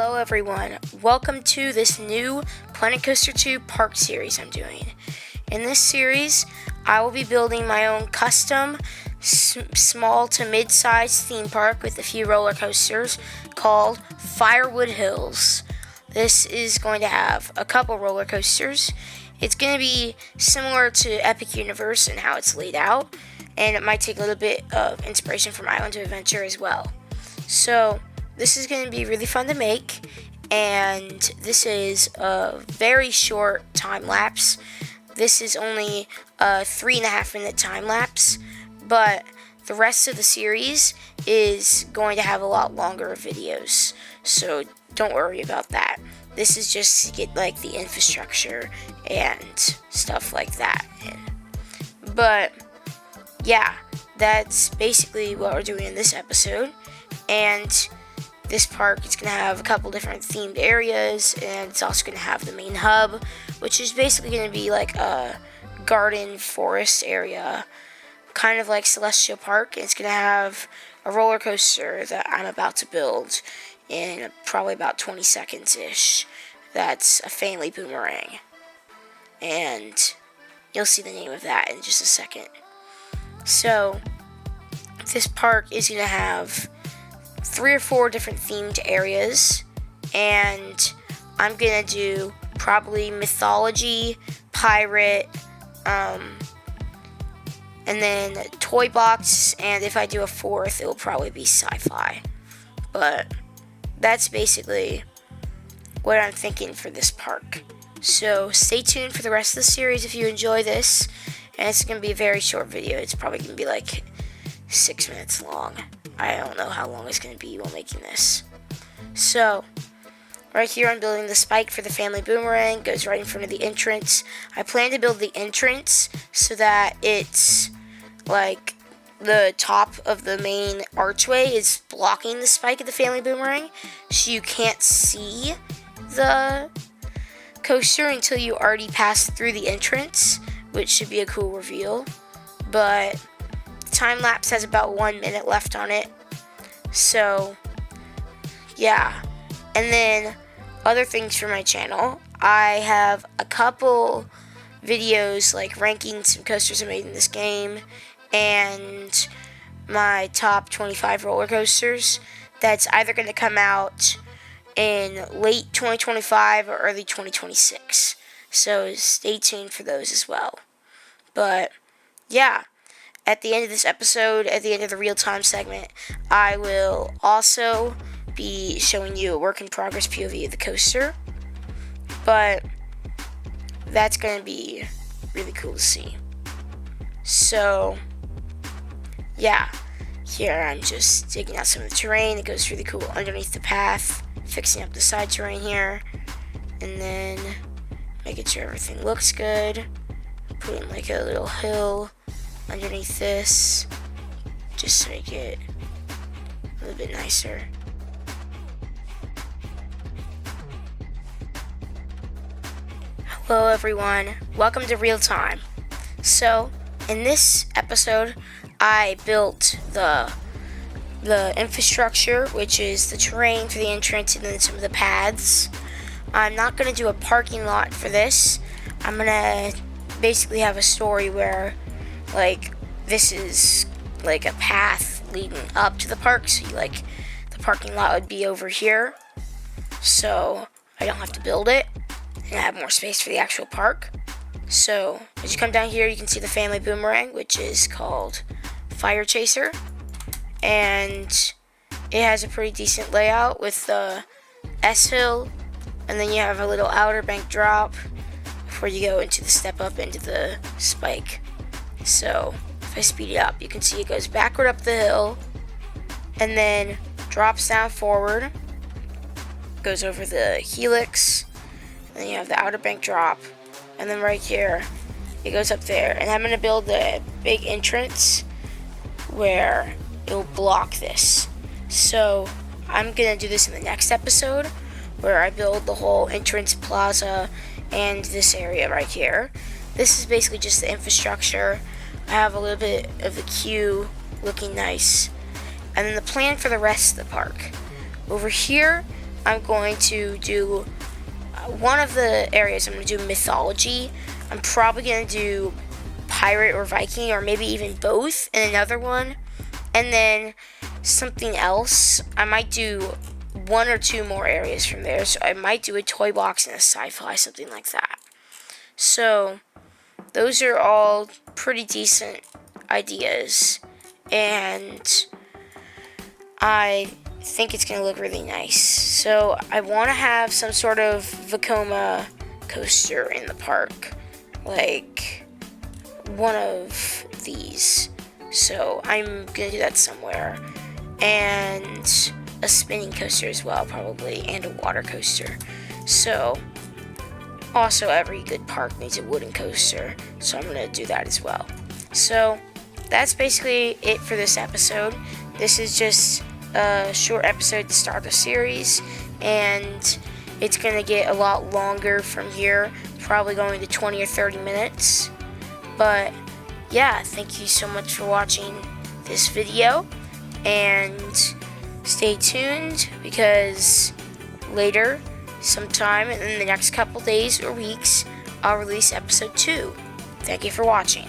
Hello everyone, welcome to this new Planet Coaster 2 park series I'm doing. In this series, I will be building my own custom small to mid-sized theme park with a few roller coasters called Firewood Hills. This is going to have a couple roller coasters. It's going to be similar to Epic Universe and how it's laid out, and it might take a little bit of inspiration from Island of Adventure as well. So this is going to be really fun to make, and this is a very short time lapse. This is only a 3.5 minute time lapse, but the rest of the series is going to have a lot longer videos, so don't worry about that. This is just to get like the infrastructure and stuff like that in. But yeah, that's basically what we're doing in this episode. And this park is going to have a couple different themed areas, and it's also going to have the main hub, which is basically going to be like a garden forest area, kind of like Celestial Park. It's going to have a roller coaster that I'm about to build in probably about 20 seconds-ish. That's a family boomerang, and you'll see the name of that in just a second. So this park is going to have 3 or 4 different themed areas, and I'm gonna do probably mythology, pirate, and then toy box, and if I do a 4th, it will probably be sci-fi. But that's basically what I'm thinking for this park. So stay tuned for the rest of the series if you enjoy this, and it's gonna be a very short video. It's probably gonna be like 6 minutes long. I don't know how long it's going to be while making this. So, right here I'm building the spike for the family boomerang. It goes right in front of the entrance. I plan to build the entrance so that it's like the top of the main archway is blocking the spike of the family boomerang, so you can't see the coaster until you already passed through the entrance, which should be a cool reveal. But time lapse has about 1 minute left on it, so yeah. And then other things for my channel, I have a couple videos like ranking some coasters I made in this game and my top 25 roller coasters that's either going to come out in late 2025 or early 2026, so stay tuned for those as well. But yeah, at the end of this episode, at the end of the Realtime segment, I will also be showing you a work in progress POV of the coaster. But that's going to be really cool to see. So, yeah. Here I'm just digging out some of the terrain. It goes really cool underneath the path. Fixing up the side terrain here. And then making sure everything looks good. Putting like a little hill underneath this, just to make it a little bit nicer. Hello everyone, welcome to Realtime. So, in this episode, I built the infrastructure, which is the terrain for the entrance and then some of the paths. I'm not going to do a parking lot for this. I'm going to basically have a story where like this is like a path leading up to the park, so like the parking lot would be over here, so I don't have to build it and I have more space for the actual park. So as you come down here, you can see the family boomerang, which is called Firechaser, and it has a pretty decent layout with the S hill, and then you have a little outer bank drop before you go into the step up into the spike. So if I speed it up, you can see it goes backward up the hill and then drops down forward, goes over the helix, and then you have the outer bank drop, and then right here it goes up there. And I'm going to build a big entrance where it will block this. So I'm going to do this in the next episode where I build the whole entrance plaza and this area right here. This is basically just the infrastructure. I have a little bit of the queue looking nice. And then the plan for the rest of the park. Over here, I'm going to do one of the areas. I'm going to do mythology. I'm probably going to do pirate or Viking, or maybe even both in another one. And then something else, I might do one or two more areas from there. So I might do a toy box and a sci-fi, something like that. So those are all pretty decent ideas, and I think it's going to look really nice. So I want to have some sort of Vekoma coaster in the park, like one of these. So I'm going to do that somewhere. And a spinning coaster as well, probably, and a water coaster. So also every good park needs a wooden coaster, so I'm going to do that as well. So that's basically it for this episode. This is just a short episode to start the series, and it's going to get a lot longer from here, probably going to 20 or 30 minutes. But yeah, thank you so much for watching this video, and stay tuned, because later, sometime in the next couple days or weeks, I'll release episode 2. Thank you for watching.